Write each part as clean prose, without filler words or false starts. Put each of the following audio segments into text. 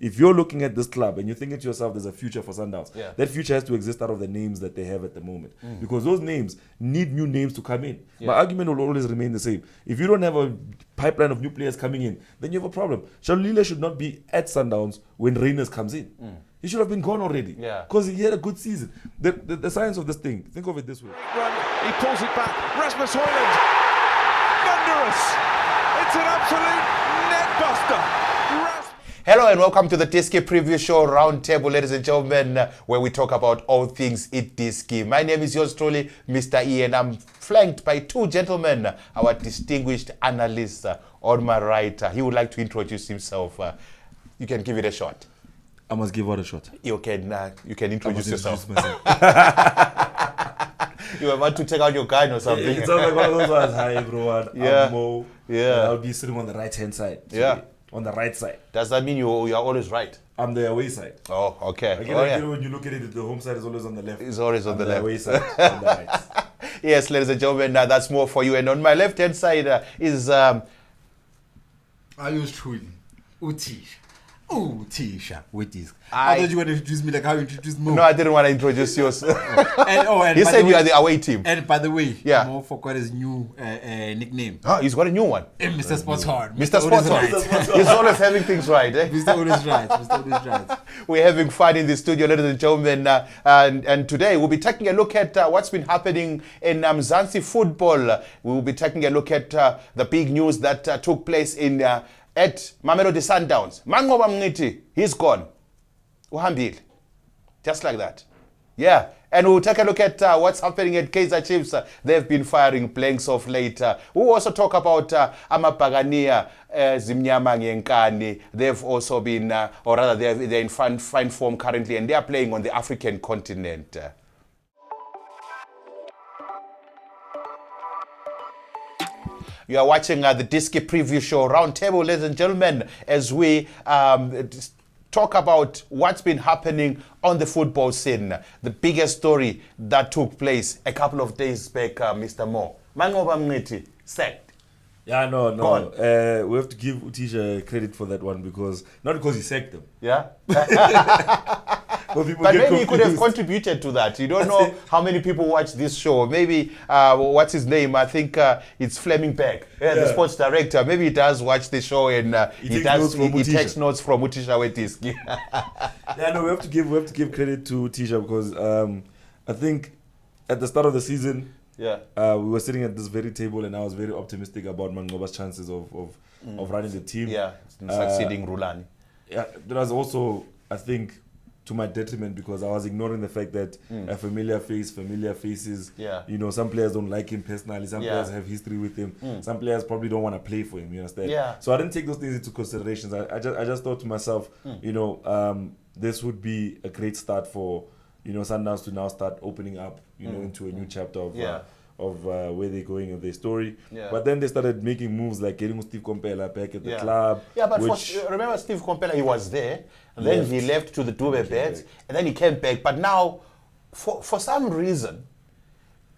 if you're looking at this club and you're thinking to yourself, there's a future for Sundowns, Yeah. that future has to exist out of the names that they have at the moment. Because those names need new names to come in. Yeah. My argument will always remain the same. If you don't have a pipeline of new players coming in, then you have a problem. Shalile should not be at Sundowns when Reyners comes in. He should have been gone already. Yeah. Because he had a good season. The science of this thing, think of it this way. Run, he pulls it back. Rasmus Højlund, thunderous. It's an absolute net buster. Hello and welcome to the Diski Preview Show Roundtable, ladies and gentlemen, where we talk about all things Diski. My name is yours truly, Mr. E, and I'm flanked by two gentlemen, our distinguished analysts on my right. He would like to introduce himself. You can give it a shot. I must give out a shot. You can introduce yourself. Myself. You about to take out your gun or something. It sounds like one of those ones. Hi everyone, Yeah. I'm Mo. Yeah. And I'll be sitting on the right hand side. today. Yeah. On the right side. Does that mean you are always right? I'm the away side. Oh, okay. Again, when you look at it, the home side is always on the left. It's always on I'm the left. away side on the right. Yes, ladies and gentlemen, that's more for you. And on my left-hand side is... I use truly. Utisha. Utisha. With this. I thought you were going to introduce me like how you introduced Mo. No, I didn't want to introduce yours. And You by said the you way- are the away team. And by the way, Yeah. Mo forgot his new nickname. Oh, he's got a new one. Mr. Sports Hard. Mr. Always Sports. right. He's always having things right. Eh? Mr. Always right. Mr. Always right. We're having fun in the studio, ladies and gentlemen. And today we'll be taking a look at what's been happening in Mzansi football. We will be taking a look at the big news that took place at Mamelodi Sundowns. Manqoba Mngqithi, he's gone. Uhambile. Just like that. Yeah. And we'll take a look at what's happening at Kaizer Chiefs. They've been firing blanks of late. We'll also talk about Amabhagania, Zimnyama Ngenkani. They've also been, or rather they're in fine form currently, and they are playing on the African continent. You are watching the Diski Preview Show Roundtable, ladies and gentlemen, as we talk about what's been happening on the football scene. The biggest story that took place a couple of days back, Mr. Mo. Manqoba Mngqithi sacked. Yeah, no. Go We have to give Utisha credit for that one not because he sacked them. Yeah? But people But get maybe he could have confused. contributed to that. You don't know how many people watch this show. Maybe, what's his name? I think it's Fleming Beck, the sports director. Maybe he does watch the show and he takes notes from Utisha Wetiski. Yeah, no, we have to give credit to Utisha because I think at the start of the season, Yeah. we were sitting at this very table and I was very optimistic about Manqoba's chances of running the team. Yeah, succeeding Rulani. Yeah, that was also, I think, to my detriment because I was ignoring the fact that a familiar faces. Yeah. You know, some players don't like him personally. Some Yeah. players have history with him. Some players probably don't want to play for him. You understand? Yeah. So I didn't take those things into consideration. I just thought to myself, you know, this would be a great start for, you know, Sundowns to now start opening up, you know, into a new chapter of. Yeah. Of where they're going of their story. Yeah. But then they started making moves like getting Steve Kompela back at the Yeah. club. Yeah, but which, remember Steve Kompela, he was there, and then he left to the Dube Beds, back. and then he came back. But now, for some reason,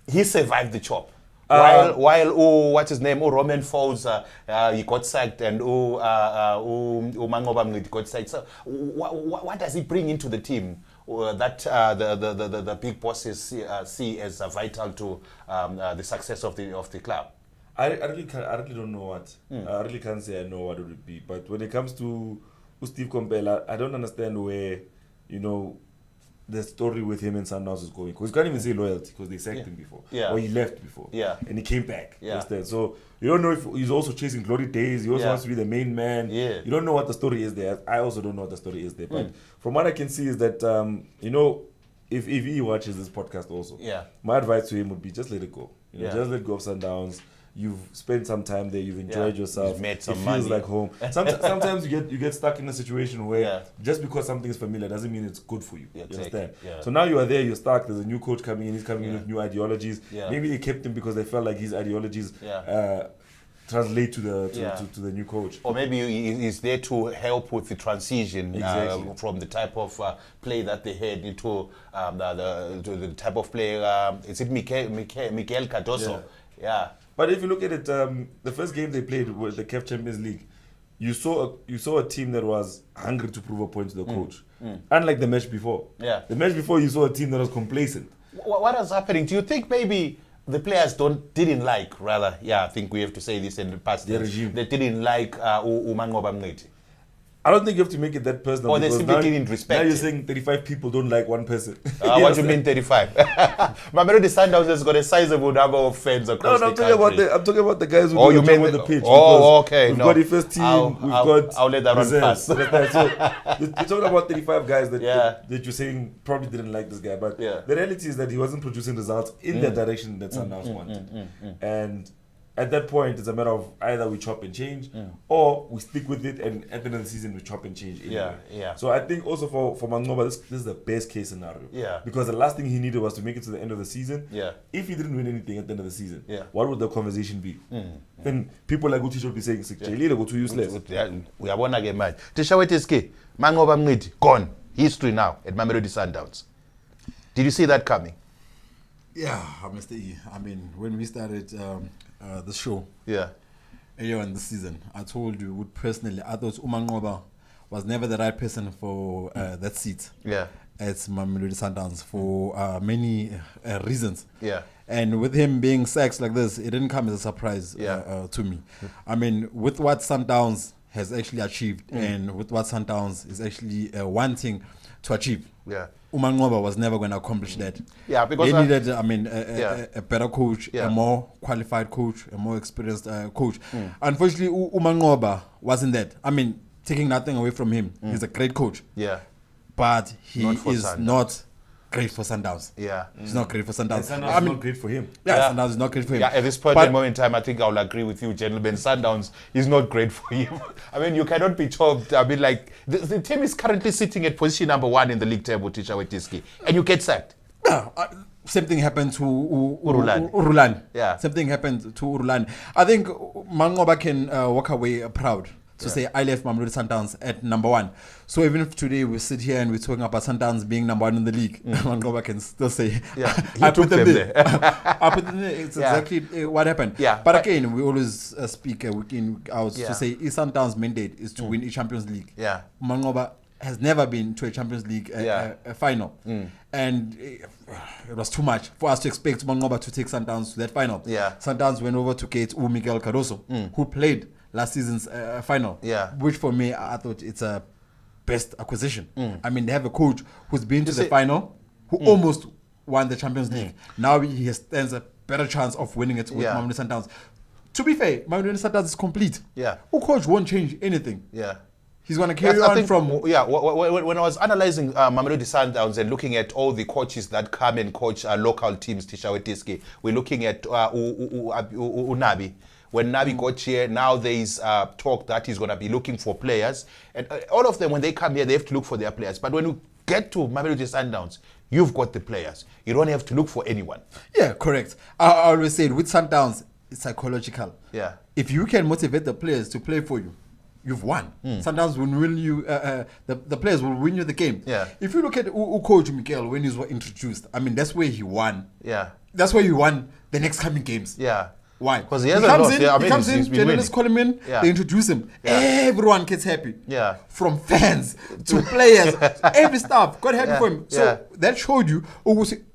he survived the chop. While what's his name? Roman Falls, he got sacked, and Manqoba Mngqithi got sacked. So, what does he bring into the team that the big bosses see as vital to the success of the club? I really don't know what. I really can't say I know what it would be. But when it comes to Steve Kompela, I don't understand where, you know, the story with him and Sundowns is going. Because you can't even say loyalty because they sacked him before. Yeah. Or he left before. Yeah. And he came back. Yeah. Understand? So you don't know if he's also chasing glory days. He also Yeah. wants to be the main man. Yeah. You don't know what the story is there. I also don't know what the story is there. But from what I can see is that, you know, if he watches this podcast also, Yeah. my advice to him would be just let it go. You know, Yeah. just let go of Sundowns. You've spent some time there. You've enjoyed yourself. You've made some it money. feels like home. Sometimes you get stuck in a situation where Yeah. just because something is familiar doesn't mean it's good for you. Yeah, You understand? yeah. So now you are there. You're stuck. There's a new coach coming in. He's coming in Yeah. with new ideologies. Yeah. Maybe they kept him because they felt like his ideologies Yeah. translate to the Yeah. to the new coach. Or maybe he's there to help with the transition Exactly. from the type of play that they had into the type of play. Is it Miguel Cardoso? Yeah. But if you look at it, the first game they played was the CAF Champions League. you saw a team that was hungry to prove a point to the coach. Unlike the match before. Yeah. The match before, you saw a team that was complacent. What is happening? Do you think maybe the players didn't like, rather, I think we have to say this in the past, the regime. They didn't like Manqoba Mngqithi? I don't think you have to make it that personal. Or they because simply now, didn't respect Now you're it. saying 35 people don't like one person. What do you mean 35? Mamelodi Sundowns has got a sizable number of fans across No, the country. I'm talking about the guys who Oh, do you the job mean on the pitch. Okay. We've got the first team. I'll let that run reserves. past. So you're talking about 35 guys that you're saying probably didn't like this guy. But Yeah. the reality is that he wasn't producing results in the direction that Sundowns wanted. And at that point, it's a matter of either we chop and change or we stick with it, and at the end of the season, we chop and change anyway. Yeah. So I think also for Manqoba, this is the best case scenario. Yeah. Because the last thing he needed was to make it to the end of the season. Yeah. If he didn't win anything at the end of the season, Yeah. what would the conversation be? Then people like Utisha would be saying, Jaylee, go too useless. We are one again, man. Tisha Wetiski, Manqoba Mngqithi, gone. History now at Mamelodi Sundowns. Did you see that coming? Yeah, Mr. E. I mean, when we started the show earlier in the season, I told you, personally, I thought Manqoba was never the right person for that seat. Yeah. At Mamelodi Sundowns for many reasons. Yeah. And with him being sacked like this, it didn't come as a surprise to me. I mean, with what Sundowns has actually achieved and with what Sundowns is actually wanting to achieve, Manqoba was never going to accomplish that. Yeah, because they needed, a better coach, a more qualified coach, a more experienced coach. Unfortunately, Manqoba wasn't that. I mean, taking nothing away from him, he's a great coach. Yeah. But he Not for is Sundowns. not great for Sundowns. Yeah. He's not great for Sundowns. Sundowns is not great for him. Sundowns is not great for him. Yeah, at this point in moment in time, I think I'll agree with you, gentlemen. Sundowns is not great for him. I mean, you cannot be chopped. I mean, like, the team is currently sitting at position number 1 in the league table, Tisha Wetiski, and you get sacked. Same thing happened to Urulani. Urulani. Yeah. Same thing happened to Urulani. I think Manqoba can walk away proud to say, I left Mamelodi Sundowns at number 1. So even if today we sit here and we're talking about Sundowns being number 1 in the league, Manqoba can still say, I put them there. I put them there. It's exactly what happened. Yeah. But again, we always speak week in, week out Yeah. to say, Sundowns' mandate is to win a Champions League. Yeah. Manqoba has never been to a Champions League final. And it was too much for us to expect Manqoba to take Sundowns to that final. Yeah. Sundowns went over to get Miguel Cardoso, who played last season's final. Yeah. Which for me, I thought it's a best acquisition. I mean, they have a coach who's been to the final, who almost won the Champions League. Now he stands a better chance of winning it with Mamelodi Sundowns. To be fair, Mamelodi Sundowns is complete. Yeah. Who coach won't change anything. Yeah. He's going to carry I on think, from... when I was analyzing Mamelodi Sundowns and looking at all the coaches that come and coach local teams, Tisha Wetiski, we're looking at Unabi. When Nabi got here, now there is talk that he's going to be looking for players. And all of them, when they come here, they have to look for their players. But when you get to Mamelodi Sundowns, you've got the players. You don't have to look for anyone. Yeah, correct. I always say with Sundowns, it's psychological. Yeah. If you can motivate the players to play for you, you've won. Sundowns will win you, the players will win you the game. Yeah. If you look at Coach Mikel when he was introduced, I mean, that's where he won. Yeah. That's where he won the next coming games. Yeah. Why? Because he hasn't lost. Yeah, I mean, he comes in, he's been journalists winning. call him in, Yeah. they introduce him. Yeah. Everyone gets happy. Yeah. From fans to players, every staff got happy for him. So Yeah. that showed you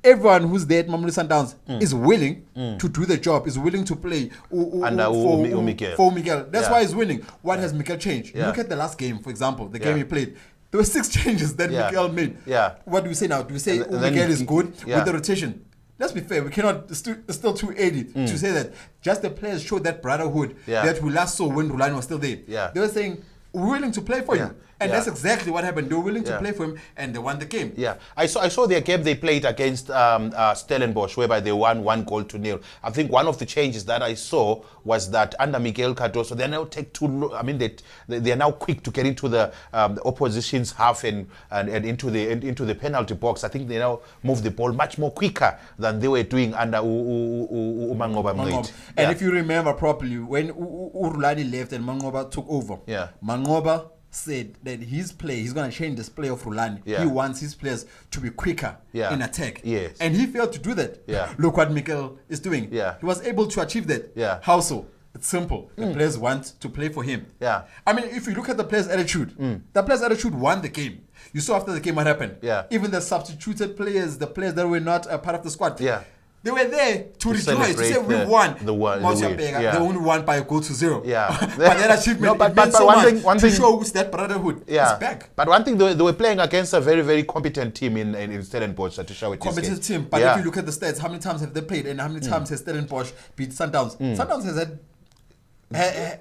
everyone who's there at Mamelodi Sundowns is willing to do the job, is willing to play for Miguel. That's why he's winning. What has Miguel changed? Yeah. Look at the last game, for example, the game he played. There were 6 changes that Miguel made. Yeah. What do we say now? Do we say And then Miguel is good yeah. with the rotation? Let's be fair, we cannot, it's still too early to say that. Just the players showed that brotherhood that we last saw when Rulani was still there. Yeah. They were saying, we're willing to play for you. And Yeah. that's exactly what happened. They were willing to play for him and they won the game. Yeah, I saw their game they played against Stellenbosch, whereby they won 1-0. I think one of the changes that I saw was that under Miguel Cardoso, they now take they are now quick to get into the opposition's half and into the penalty box. I think they now move the ball much more quicker than they were doing under Manqoba Mngqithi. And if you remember properly, when Urulani left and Manqoba took over, Yeah. Manqoba said that he's going to change this play of Rulani. Yeah. He wants his players to be quicker in attack. Yes. And he failed to do that. Yeah. Look what Mikel is doing. Yeah. He was able to achieve that. Yeah. How so? It's simple. The players want to play for him. Yeah. I mean, if you look at the players' attitude, the players' attitude won the game. You saw after the game what happened. Yeah. Even the substituted players, the players that were not a part of the squad. Yeah. They were there to rejoice, to celebrate say we won. the win. They only won by a goal to 0. Yeah. But that achievement No, but meant so one much thing- one to thing- show that brotherhood is back. But one thing, they were playing against a very, very competent team in Stellenbosch to show it. Competitive team. But if you look at the stats, how many times have they played and how many times has Stellenbosch beat Sundowns? Sundowns has had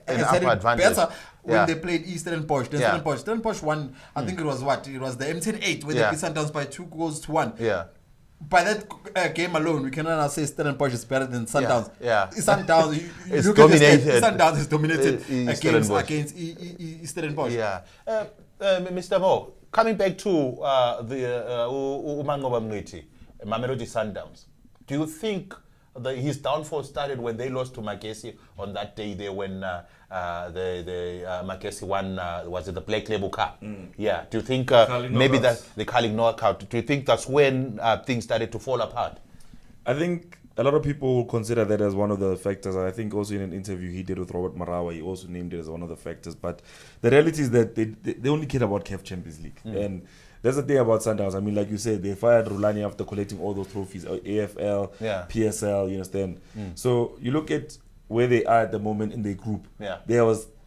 upper it advantage. better when Yeah. they played East Stellenbosch. Then Stellenbosch won, I think it was what? It was the M10-8 where they beat Sundowns by 2-1. Yeah. By that game alone, we cannot now say Stellenbosch is better than Sundowns. Yeah. Sundowns, you It's look at the dominated. stats, Sundowns is dominated Stellenbosch. against Stellenbosch. Yeah. Mr. Mo, coming back to the Manqoba Mngqithi, Mamelodi Sundowns, do you think his downfall started when they lost to Magesi on that day there when the Magesi won, was it the Black Label Cup? Yeah. Do you think maybe that the Carling knockout, do you think that's when things started to fall apart? I think a lot of people consider that as one of the factors. I think also in an interview he did with Robert Marawa, he also named it as one of the factors. But the reality is that they only care about CAF Champions League. And that's the thing about Sundowns. I mean, like you said, they fired Rulani after collecting all those trophies, AFL, PSL, you understand? So you look at where they are at the moment in their group.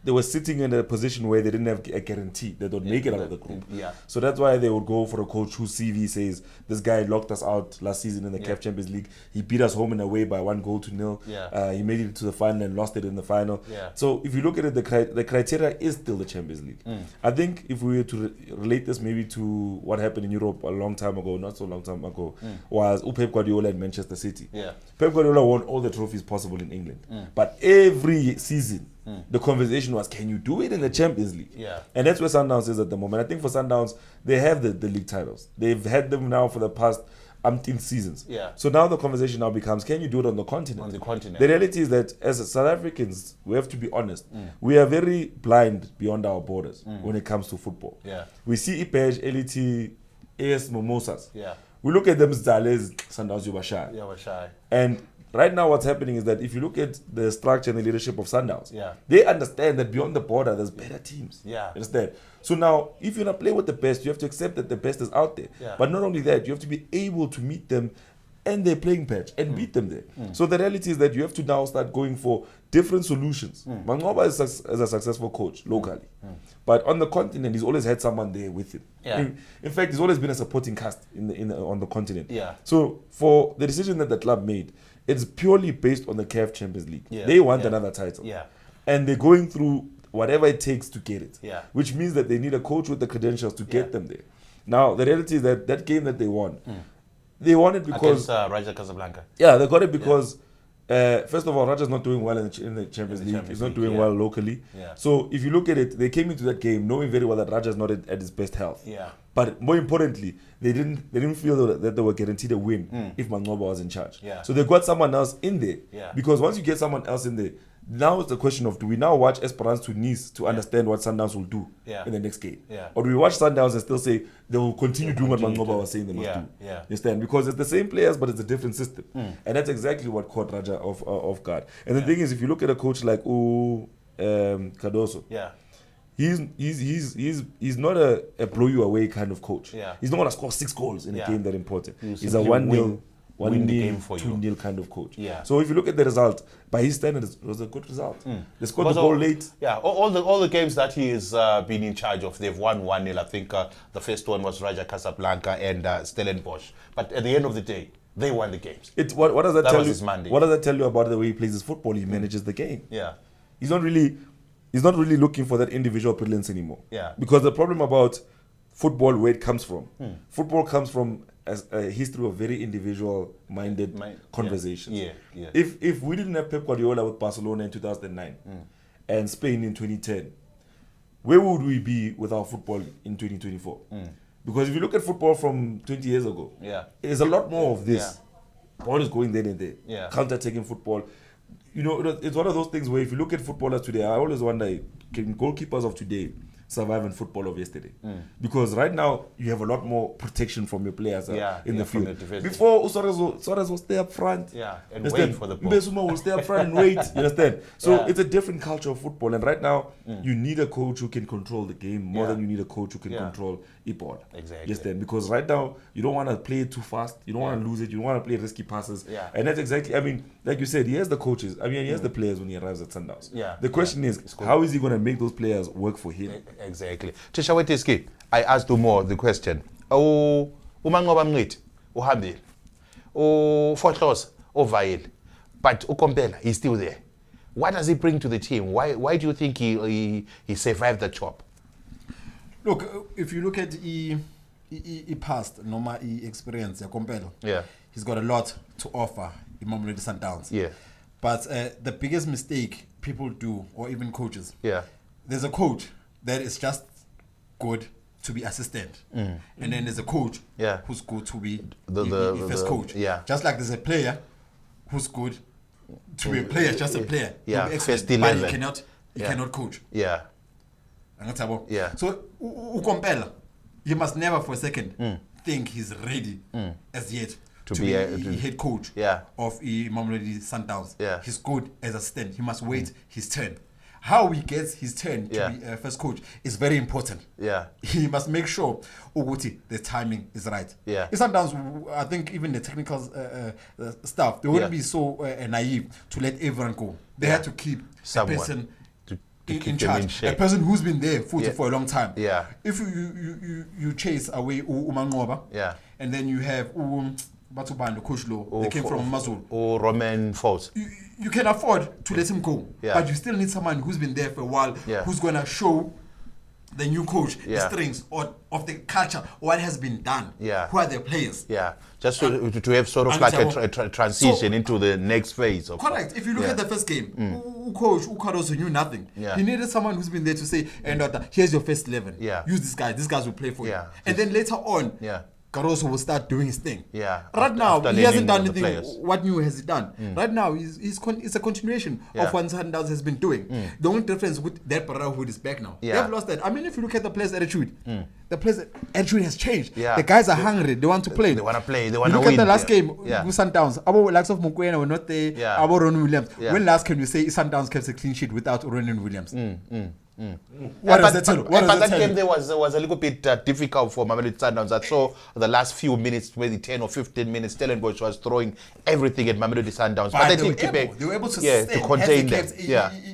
They were sitting in a position where they didn't have a guarantee that they'd make it out of the group. So that's why they would go for a coach whose CV says, this guy locked us out last season in the CAF Champions League. He beat us home and away by 1-0. He made it to the final and lost it in the final. So if you look at it, the criteria is still the Champions League. I think if we were to relate this maybe to what happened in Europe a long time ago, not so long time ago, was Pep Guardiola and Manchester City. Pep Guardiola won all the trophies possible in England. But every season, the conversation was, can you do it in the Champions League? And that's where Sundowns is at the moment. I think for Sundowns, they have the league titles. They've had them now for the past umpteen seasons. So now the conversation now becomes, can you do it on the continent? On the continent. The reality is that as South Africans, we have to be honest. We are very blind beyond our borders when it comes to football. We see Ipej, LET, AS Mimosas. We look at them as Sundowns, you were shy. And right now what's happening is that if you look at the structure and the leadership of Sundowns, they understand that beyond the border there's better teams. Understand? So now if you're not playing with the best, you have to accept that the best is out there. But not only that, you have to be able to meet them and their playing patch and beat them there. So the reality is that you have to now start going for different solutions. Manqoba is a successful coach locally. But on the continent, he's always had someone there with him. In fact, he's always been a supporting cast on the continent. So for the decision that the club made, it's purely based on the CAF Champions League. They want another title. And they're going through whatever it takes to get it. Which means that they need a coach with the credentials to get them there. Now, the reality is that that game that they won, they won it because... Against Raja Casablanca. Yeah, they got it because... first of all, Raja's not doing well in the Champions League. He's not doing well locally. So if you look at it, they came into that game knowing very well that Raja's not at his best health. But more importantly, they didn't feel that they were guaranteed a win if Manqoba was in charge. So they got someone else in there. Because once you get someone else in there, now it's the question of, do we now watch Esperance to Nice to understand what Sundowns will do in the next game? Or do we watch Sundowns and still say they will continue doing what Manqoba was saying they must do? You understand? Because it's the same players, but it's a different system. And that's exactly what caught Raja off guard. And the thing is, if you look at a coach like Cardoso, he's not a blow you away kind of coach. He's not going to score 6 goals in a game that important. He's a 1-0, 2-0 kind of coach. So if you look at the result, by his standards, it was a good result. They scored the goal late. All the games that he has been in charge of, they've won 1-0. I think the first one was Raja Casablanca and Stellenbosch. But at the end of the day, they won the games. What does that tell was you? his mandate. What does that tell you about the way he plays his football? He manages the game. He's not really looking for that individual brilliance anymore. Because the problem about football, where it comes from, football comes from as a history of very individual-minded conversations. If we didn't have Pep Guardiola with Barcelona in 2009 and Spain in 2010, where would we be with our football in 2024? Because if you look at football from 20 years ago, there's a lot more of this. Ball is going there and there. Counter-attacking football. You know, it's one of those things where if you look at footballers today, I always wonder, can goalkeepers of today survive in football of yesterday. Because right now, you have a lot more protection from your players in the field. Before, Suarez will stay up front. And wait for the ball. Mbesuma will stay up front and wait. You understand? So it's a different culture of football. And right now, you need a coach who can control the game more than you need a coach who can control e-ball. Exactly. You understand? Because right now, you don't want to play it too fast. You don't want to lose it. You don't want to play risky passes. And that's exactly, I mean, like you said, he has the coaches. I mean, he has the players when he arrives at Sundowns. The question is, how is he going to make those players work for him? Exactly. Tisha Wetiski, I asked you more the question. Manqoba Mngqithi, uhambile. Fohlos, uvayile. But Kubheka, he's still there. What does he bring to the team? Why do you think he survived the chop? Look, if you look at the past, normal experience, Kubheka, he's got a lot to offer in Mamelodi Sundowns. But the biggest mistake people do, or even coaches, there's a coach that is just good to be assistant, and then there's a coach who's good to be the first coach. Just like there's a player who's good to be a player, just a player. First 11. But he cannot coach. So Kubheka, you must never for a second think he's ready as yet to be a head coach of Mamelodi Sundowns. He's good as assistant. He must wait his turn. How he gets his turn to be first coach is very important. He must make sure the timing is right. Sometimes I think even the technical staff, they wouldn't be so naive to let everyone go. They had to keep someone. A person in charge, a person who's been there for a long time. If you chase away Manqoba, and then you have Batubando, Coach Law, they came from Mazul. Or Roman Falls. You can afford to let him go. But you still need someone who's been there for a while, who's going to show the new coach the strengths of the culture, what has been done, who are the players. Just to have sort of like a transition into the next phase. Correct. If you look at the first game, coach Ukaroso knew nothing. He needed someone who's been there to say, here's your first 11. Use this guy. These guys will play for you. And then later on, Caruso will start doing his thing. Right now, he hasn't done anything. What new has he done? Right now, it's a continuation of what Sundowns has been doing. The only difference with that brotherhood is back now. They've lost that. I mean, if you look at the players' attitude, the players' attitude has changed. The guys are hungry. They want to play. They want to play. They want to win. Look at the last game with Sundowns. Our likes of Mogomosi were not there. Our Ron Williams. When last can you say Sundowns kept a clean sheet without Ron Williams? What does that tell you? But that game there was a little bit difficult for Mamelodi Sundowns. I saw the last few minutes, maybe 10 or 15 minutes, Stellenbosch was throwing everything at Mamelodi Sundowns. But they were able to contain them.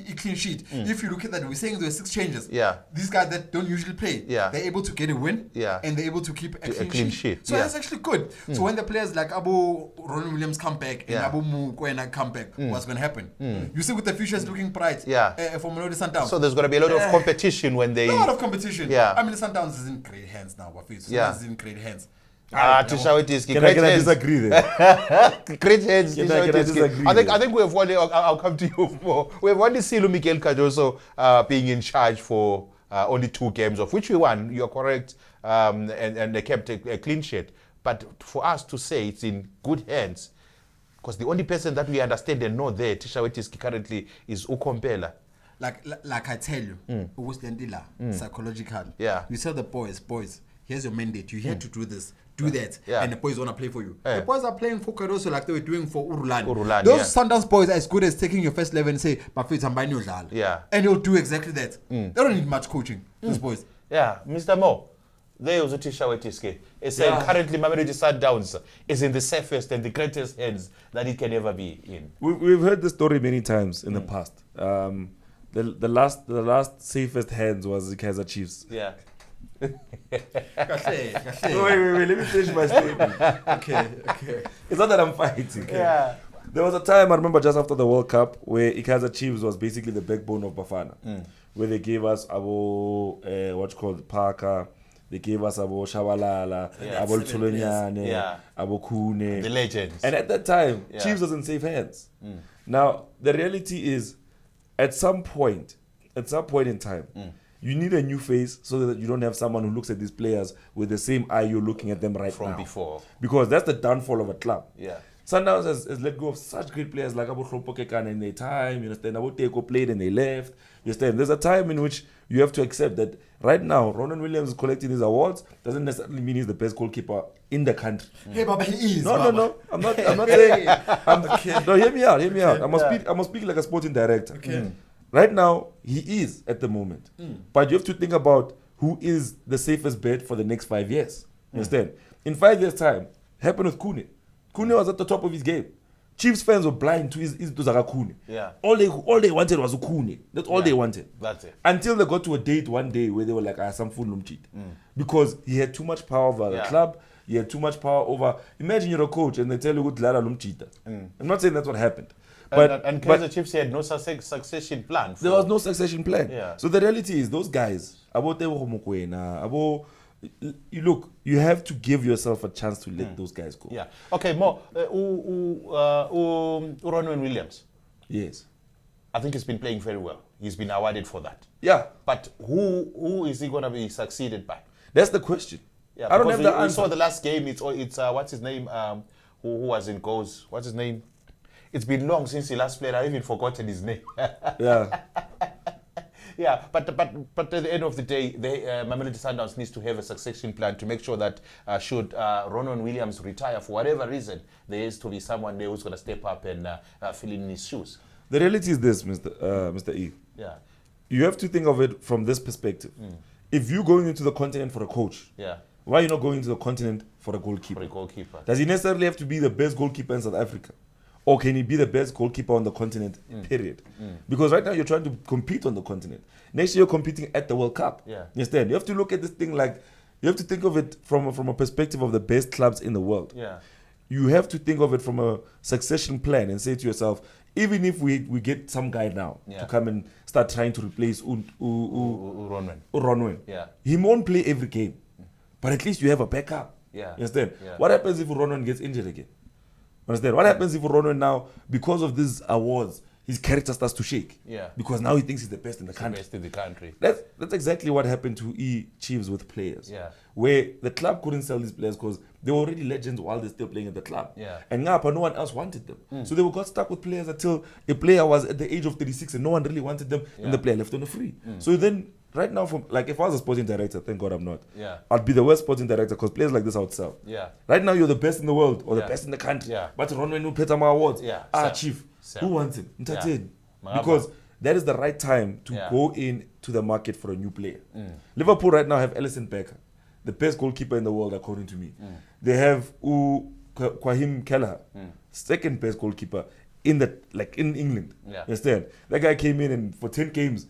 A clean sheet. If you look at that, we're saying there were 6 changes. These guys that don't usually play, they're able to get a win, and they're able to keep a clean sheet. So that's actually good. So when the players like Abu Ron Williams come back and Abu Mukwena come back, what's going to happen? You see with the future is looking bright for Mamelodi Sundowns. So there's going to be a lot of competition when they... A lot of competition. I mean, Sundowns is in great hands now. Sundowns is in great hands. Can I disagree there? Great hands. I think we have only... I'll come to you more. We have only seen Mikel Cardoso being in charge for only 2 games, of which we won. You're correct. And they kept a clean sheet. But for us to say it's in good hands, because the only person that we understand and know there, Tisha Wetiski currently, is Kubheka. Like I tell you, psychological. You tell the boys, here's your mandate. You have to do this, do that, and the boys want to play for you. The boys are playing for Caruso like they were doing for Urulani. Those Sundowns boys are as good as taking your first 11 and say, and they'll do exactly that. They don't need much coaching, those boys. Mr. Mo, there was Tisha Wetiski. It's saying currently Mamelodi Sundowns is in the safest and the greatest hands that it can ever be in. We've heard the story many times in the past. The last safest hands was the Kaizer Chiefs. Wait, let me finish my statement. Okay. It's not that I'm fighting. There was a time, I remember just after the World Cup, where Kaizer Chiefs was basically the backbone of Bafana. Where they gave us Parker, they gave us Shabalala, Tsulenyane, Kune. The legends. And at that time, Chiefs was in safe hands. Now, the reality is, at some point in time, you need a new face so that you don't have someone who looks at these players with the same eye you're looking at them from before. Because that's the downfall of a club. Sundowns has let go of such great players like Abu Kekan in their time. You understand? Abu Teko played and they left. You understand? There's a time in which you have to accept that right now, Ronan Williams is collecting his awards. Doesn't necessarily mean he's the best goalkeeper in the country. Hey, Baba, he is. No. I'm not saying. No, hear me out. I must speak like a sporting director. Okay. Right now, he is at the moment. But you have to think about who is the safest bet for the next 5 years. You understand? In 5 years' time, happened with Kune. Kune was at the top of his game. Chiefs fans were blind to his Kune. Yeah. All they wanted was Kune. That's all they wanted. That's it. Until they got to a date one day where they were like, some fool Mngqithi. Because he had too much power over the club. He had too much power over. Imagine you're a coach and they tell you good Lara Mngqithi. I'm not saying that's what happened. But Kaizer Chiefs had no succession plan. There was no succession plan. Yeah. So the reality is those guys, you look, you have to give yourself a chance to let those guys go. Yeah. Okay, Mo, Ronan Williams. Yes. I think he's been playing very well. He's been awarded for that. Yeah. But who is he going to be succeeded by? That's the question. Yeah, I don't have the answer. We saw the last game. It's what's his name? Who was in goals? What's his name? It's been long since he last played. I've even forgotten his name. Yeah. Yeah, but at the end of the day, Mamelodi Sundowns needs to have a succession plan to make sure that should Ronan Williams retire for whatever reason, there is to be someone there who's going to step up and fill in his shoes. The reality is this, Mr. E. Yeah. You have to think of it from this perspective. If you're going into the continent for a coach, Yeah. why are you not going to the continent for a goalkeeper? For a goalkeeper. Does he necessarily have to be the best goalkeeper in South Africa? Or can he be the best goalkeeper on the continent, period? Because right now you're trying to compete on the continent. Next year you're competing at the World Cup. Yeah. You understand? You have to look at this thing like, you have to think of it from a perspective of the best clubs in the world. Yeah. You have to think of it from a succession plan and say to yourself, even if we get some guy now to come and start trying to replace Uronwen, Yeah. he won't play every game. But at least you have a backup. Yeah. You understand? Yeah. What happens if Uronwen gets injured again? Understand? What happens if Uronwen now, because of these awards, his character starts to shake? Yeah. Because now he thinks he's the best in the country. Best in the country. That's exactly what happened to Chiefs with players. Yeah. Where the club couldn't sell these players because they were already legends while they're still playing at the club. Yeah. And Ngapa, no one else wanted them. So they got stuck with players until a player was at the age of 36 and no one really wanted them and the player left on the free. So then, right now, if I was a sporting director, thank God I'm not, Yeah. I'd be the worst sporting director because players like this outsell. Yeah. Right now, you're the best in the world or the Yeah. best in the country. Yeah. But Ronwen will pay my awards. Yeah. Ah, Sir. Chief, Sir. who wants him? Entertain. Yeah. Because that is the right time to Yeah. go into the market for a new player. Liverpool right now have Alisson Becker, the best goalkeeper in the world according to me. They have Kwahim Kelleher, second best goalkeeper in England. Yeah. You understand? That guy came in and for 10 games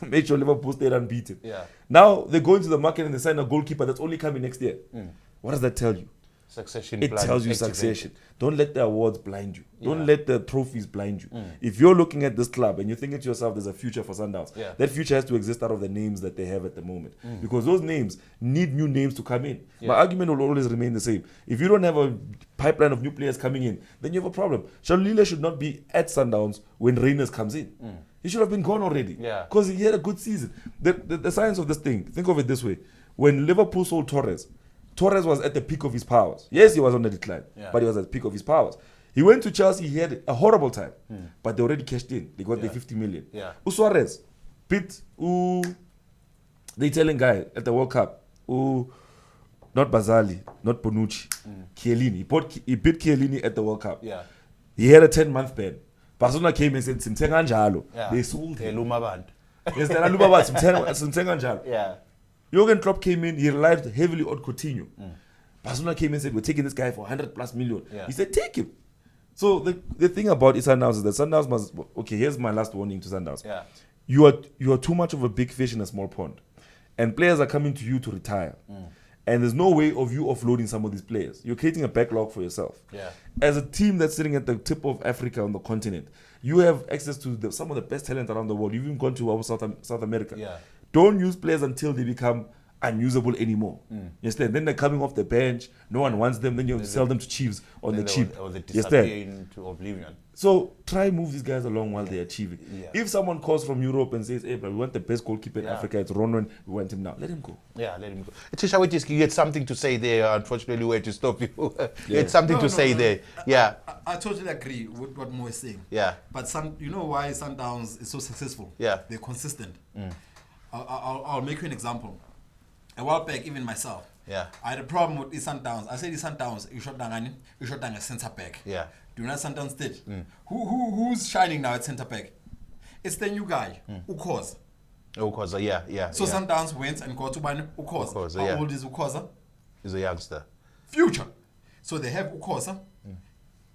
made sure Liverpool stayed unbeaten. Yeah. Now they go into the market and they sign a goalkeeper that's only coming next year. What does that tell you? Succession It plan. tells you activated. succession. Don't let the awards blind you. Don't Yeah. let the trophies blind you. If you're looking at this club and you're thinking to yourself, there's a future for Sundowns, Yeah. that future has to exist out of the names that they have at the moment. Because those names need new names to come in. Yeah. My argument will always remain the same. If you don't have a pipeline of new players coming in, then you have a problem. Shalile should not be at Sundowns when Reyners comes in. He should have been gone already. Yeah. Because he had a good season. The science of this thing, think of it this way. When Liverpool sold Torres was at the peak of his powers. Yes, he was on the decline, Yeah. but he was at the peak of his powers. He went to Chelsea, he had a horrible time, but they already cashed in. They got the 50 million. Yeah. Suarez beat the Italian guy at the World Cup. Not Basali, not Bonucci, Chiellini. He beat Chiellini at the World Cup. Yeah. He had a 10-month ban. Barcelona came and said, "Simthenga njalo." Yeah. They sold him. Eluma bantu. Yes, they aluba bathi, "Simthenga njalo." Yeah. Jurgen Klopp came in, he relied heavily on Coutinho. Barcelona came in and said, we're taking this guy for 100+ million. Yeah. He said, take him. So the thing about Sundowns is that Sundowns must, okay, here's my last warning to Sundowns. Yeah. You are too much of a big fish in a small pond. And players are coming to you to retire. And there's no way of you offloading some of these players. You're creating a backlog for yourself. Yeah. As a team that's sitting at the tip of Africa on the continent, you have access to some of the best talent around the world. You've even gone to South America. Yeah. Don't use players until they become unusable anymore. You understand? Then they're coming off the bench. No one wants them. Then you have to sell them to Chiefs on the cheap. Or they You disappear understand? into oblivion. So try move these guys along while they're achieving. Yeah. If someone calls from Europe and says, hey, but we want the best goalkeeper in Yeah. Africa, it's Ronwen, we want him now. Let him go. Yeah, let him go. Tisha, wait, you had something to say there. Unfortunately, we had to stop you. You had something to say there. Yeah. I totally agree with what Mo is saying. Yeah. But you know why Sundowns is so successful? Yeah. They're consistent. I'll make you an example. A while back, even myself, Yeah. I had a problem with the Sundowns. I said the Sundowns, you shot down a centre back. Yeah. Do you know what Sundowns did? Who's shining now at centre back? It's the new guy, Ukoza. Ukoza, yeah. So Sundowns went and got to buy Ukoza. Ukoza, How yeah. old is Ukoza? He's a youngster. Future. So they have Ukoza,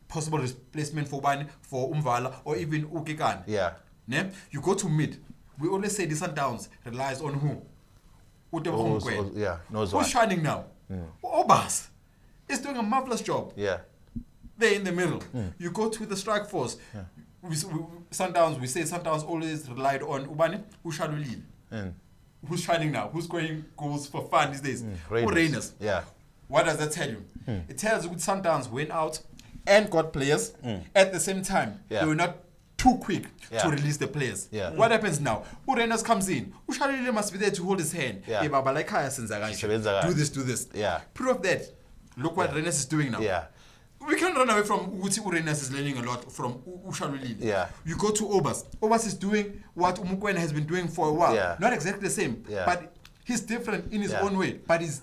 possible replacement for Umvala or even Ukikane. Yeah. Ne? You go to mid. We always say the Sundowns relies on who? Yeah, knows Who's what. shining now? Obas is doing a marvelous job. Yeah. There in the middle. You go to the strike force. Sundowns, we say Sundowns always relied on Ubani, Ushadulil. Who's shining now? Who's scoring goals for fun these days? Reyners. Yeah. What does that tell you? It tells you Sundowns went out and got players at the same time. Yeah. They were not too quick Yeah. to release the players. Yeah. What happens now? Reyners comes in. Ushadulil must be there to hold his hand. Yeah. Hey, Baba, like Kaya Senza Sebenza do kanje. this. Yeah. Proof of that. Look what Reyners is doing now. Yeah. We can't run away from Uti Urenas is learning a lot from Ushalulili. Yeah. You go to Obas. Obas is doing what Umukwena has been doing for a while. Yeah. Not exactly the same, Yeah. but he's different in his Yeah. own way. But he's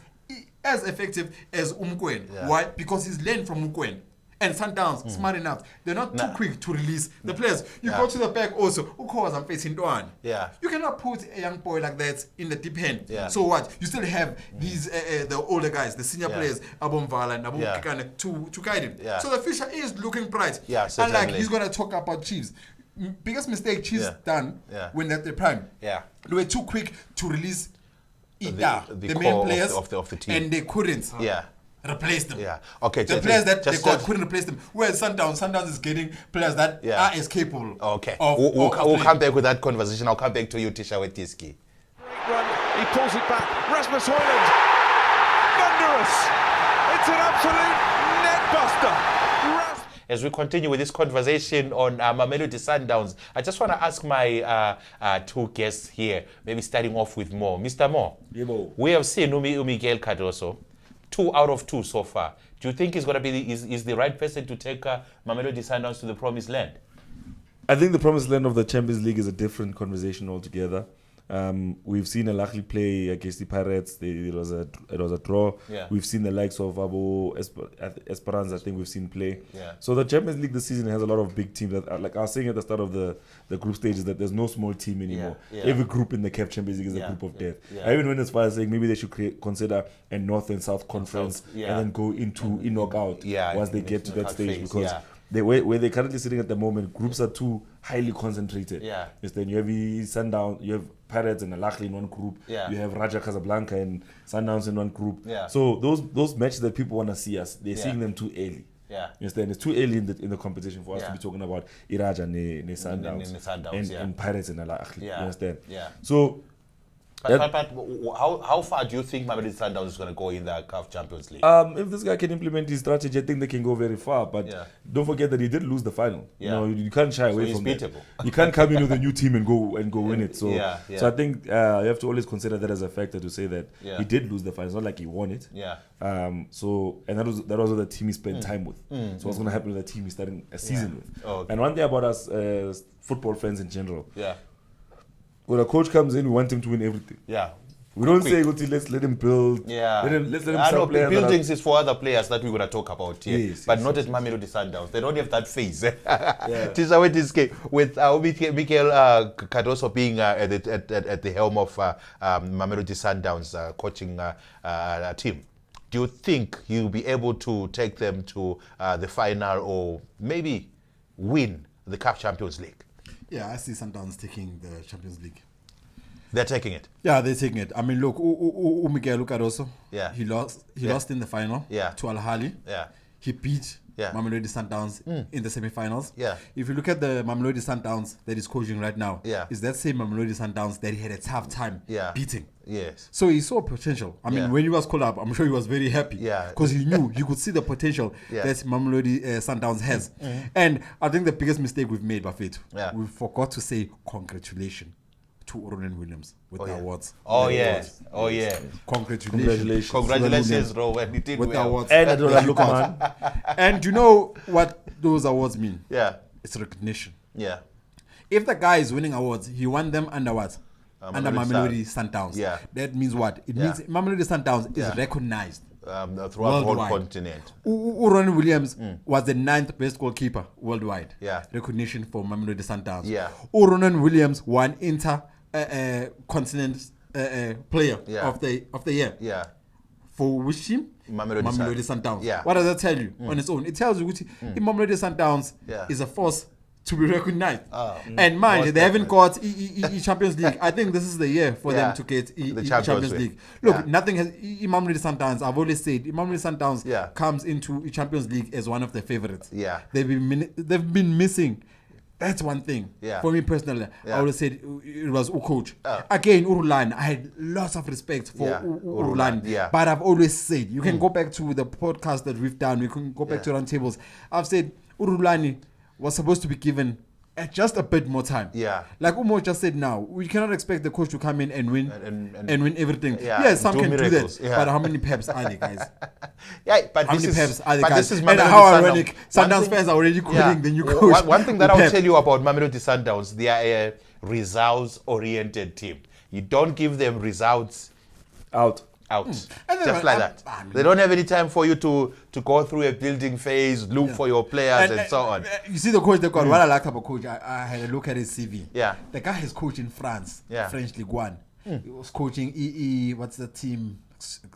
as effective as Umukwena. Yeah. Why? Because he's learned from Umukwena. And Sundowns, smart enough. They're not too quick to release the players. You go to the back also. Ukowas I'm facing Duan. Yeah. You cannot put a young boy like that in the deep end. Yeah. So what? You still have these the older guys, the senior Yeah. players, Abomvala and Yeah. Abomkikane to guide him. Yeah. So the future is looking bright. Yeah, Unlike certainly. he's gonna talk about Chiefs. Biggest mistake Chiefs Yeah. done Yeah. when they're at the prime. Yeah. They were too quick to release Ida, The the core main of players, of the team. and they couldn't Yeah. replace them. Yeah. Okay. The players that they got couldn't replace them. Whereas Sundowns is getting players that Yeah. are as capable. Okay. Of, We'll of come playing. back with that conversation. I'll come back to you, Tisha, with Diski. Run, he pulls it back. Rasmus Højlund, thunderous! It's an absolute net buster. As we continue with this conversation on Mamelodi Sundowns, I just want to ask my two guests here, maybe starting off with Mo. Mr. Mo, we have seen Miguel Cardoso, 2 out of 2 so far. Do you think he's going to be is the right person to take Mamelodi Sundowns to the promised land? I think the promised land of the Champions League is a different conversation altogether. We've seen Al Ahly play against the Pirates. It was a draw. Yeah. We've seen the likes of Esperance. I think we've seen play. Yeah. So the Champions League this season has a lot of big teams. That, like I was saying at the start of the group stages, that there's no small team anymore. Yeah. Every group in the CAF Champions League is Yeah. a group of death. Yeah. I even went as far as saying maybe they should consider a North and South conference Yeah. and then go into knockout Yeah, once they in get to that knockout stage, phase, because yeah. where they're currently sitting at the moment, groups are too highly concentrated. Yeah. Then you have Sundown, you have Pirates and Al Ahly in one group. Yeah. You have Raja Casablanca and Sundowns in one group. Yeah. So those matches that people want to see us, they're seeing them too early. Yeah. You understand? It's too early in the competition for us Yeah. to be talking about Iraja and Sundowns, Ne Sundowns, yeah. and Pirates and Al Ahly. Yeah. You understand? Yeah. So But how far do you think Mamelodi Sundowns is going to go in the CAF Champions League? if this guy can implement his strategy, I think they can go very far. But Yeah. don't forget that he did lose the final. Yeah. You can't shy away he's from beatable. that. You can't come in with a new team and go win it. So, Yeah. so I think you have to always consider that as a factor to say that Yeah. he did lose the final. It's not like he won it. Yeah. So and that was the team he spent time with. So what's going to happen with the team he's starting a season with? Oh, okay. And one thing about us football fans in general, Yeah. when a coach comes in, we want him to win everything. Yeah. We don't say, let's let him build. Yeah. Let's let him I know sell players that are- buildings is for other players that we're going to talk about here. Yes, but yes, not at Mamelodi Sundowns. They don't have that phase. Tisha Wetiske, with Miguel Cardoso being at the helm of Mamelodi Sundowns coaching team. Do you think he'll be able to take them to the final or maybe win the CAF Champions League? Yeah, I see Sundowns taking the Champions League. They're taking it. Yeah, they're taking it. I mean, look, Miguel Cardoso. Yeah. He lost in the final. Yeah. To Al Ahly. Yeah. He beat Yeah. Mamelodi Sundowns in the semi-finals. Yeah. If you look at the Mamelodi Sundowns that he's coaching right now, Yeah. is that same Mamelodi Sundowns that he had a tough time beating. Yes. So he saw potential. I mean, Yeah. when he was called up, I'm sure he was very happy. Yeah. Because he knew he could see the potential Yeah. that Mamelodi Sundowns has. And I think the biggest mistake we've made, Buffett, we forgot to say congratulations to Ronan Williams with the awards. Oh, With the yeah. awards. Oh, yeah. Congratulations. Congratulations, Rowan. You did With the well. awards. And look, man. And you know what those awards mean? Yeah. It's recognition. Yeah. If the guy is winning awards, he won them under what? under Mamelodi Sundowns. Yeah. That means what? It means Mamelodi Sundowns is recognized throughout the whole continent. Ronnie Williams was the 9th best goalkeeper worldwide. Yeah. Recognition for Mamelodi Sundowns. Yeah. Ronnie Williams won continent player of the year. Yeah. For which team? Mamelodi Sundowns. Yeah. What does that tell you on its own? It tells you which Mamelodi Sundowns is a force to be recognized. And mind you, they haven't got Champions League. I think this is the year for them to get the Champions League. Look, nothing has Mamelodi Sundowns. I've always said Mamelodi Sundowns comes into Champions League as one of the favorites. Yeah. They've been missing. That's one thing. For me personally, I always said it was coach. Again, Urulani, I had lots of respect for Urulani. But I've always said, you can go back to the podcast that we've done, we can go back to roundtables. I've said Urulani was supposed to be given just a bit more time. Like Umo just said now, we cannot expect the coach to come in and win and win everything. Yes, some can miracles. Do that. But how many peps are they, guys? But how this many is, peps are they, but guys? This is and how ironic, Sundowns fans are already calling the new coach. One thing that I'll tell you about Mamelodi Sundowns, they are a results-oriented team. You don't give them results out. Just like that. They don't have any time for you to go through a building phase, look for your players and so on. You see the coach they got. What I liked about coach, I had a look at his CV. The guy has coached in France, French Ligue 1. He was coaching what's the team?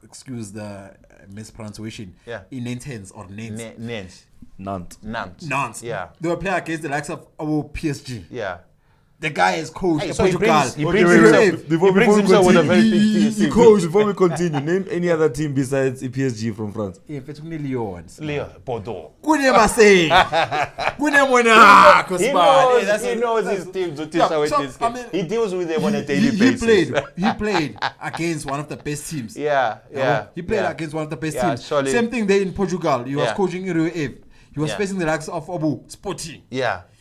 Excuse the mispronunciation. Nantes or Nantes. Nantes. Yeah. They were playing against the likes of PSG. The guy is coached so Portugal. He brings himself with a very big team. Before we continue, name any other team besides PSG from France. Lyon. Bordeaux. He knows his teams. He deals with them on a daily basis. He played against one of the best teams. He played against one of the best teams. Surely. Same thing there in Portugal. He was coaching Rio Ave. He was facing the likes of Sporting.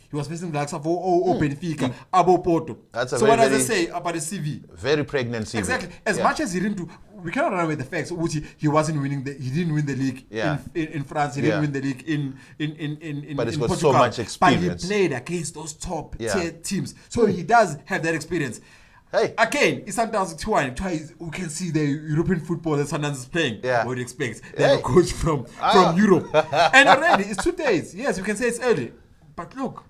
He was facing the likes of Benfica, Porto. So what does it say about the CV? Very pregnant CV. Exactly. As much as he didn't do, we cannot run away with the facts. He wasn't winning. He didn't win the league in France. He didn't win the league in but he's in got Portugal. so much experience. But he played against those top tier teams, so he does have that experience. Again, it's Sundowns twice. We can see the European football that Sundowns is playing. What do you expect? They have a coach from Europe, and already it's 2 days. Yes, you can say it's early. But look,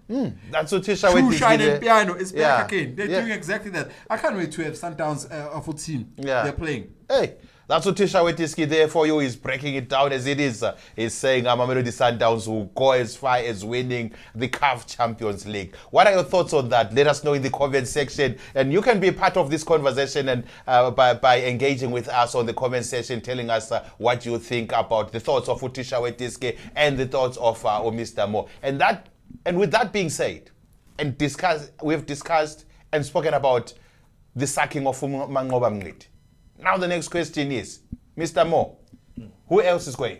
that's what Tisha True Shine and Piano is back again. They're doing exactly that. I can't wait to have Sundowns a full team. They're playing. That's what Tisha Wetiski there for you is breaking it down as it is. He's saying Mamelodi Sundowns will go as far as winning the CAF Champions League. What are your thoughts on that? Let us know in the comment section. And you can be part of this conversation and by engaging with us on the comment section, telling us what you think about the thoughts of Tisha Wetiski and the thoughts of Mr. Mo. And with that being said, we've discussed and spoken about the sacking of Manqoba Mngqithi. Now the next question is, Mr. Mo, who else is going?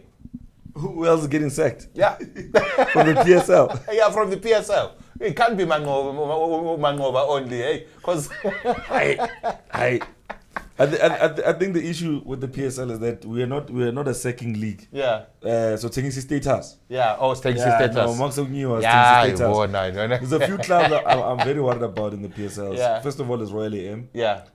Who else is getting sacked? From the PSL. From the PSL. It can't be Manqoba only, Because I think the issue with the PSL is that we are not a sacking league. So taking status. Taking status. No, Max Ogni was taking status. No. There's a few clubs that I'm very worried about in the PSL. First of all is Royal AM.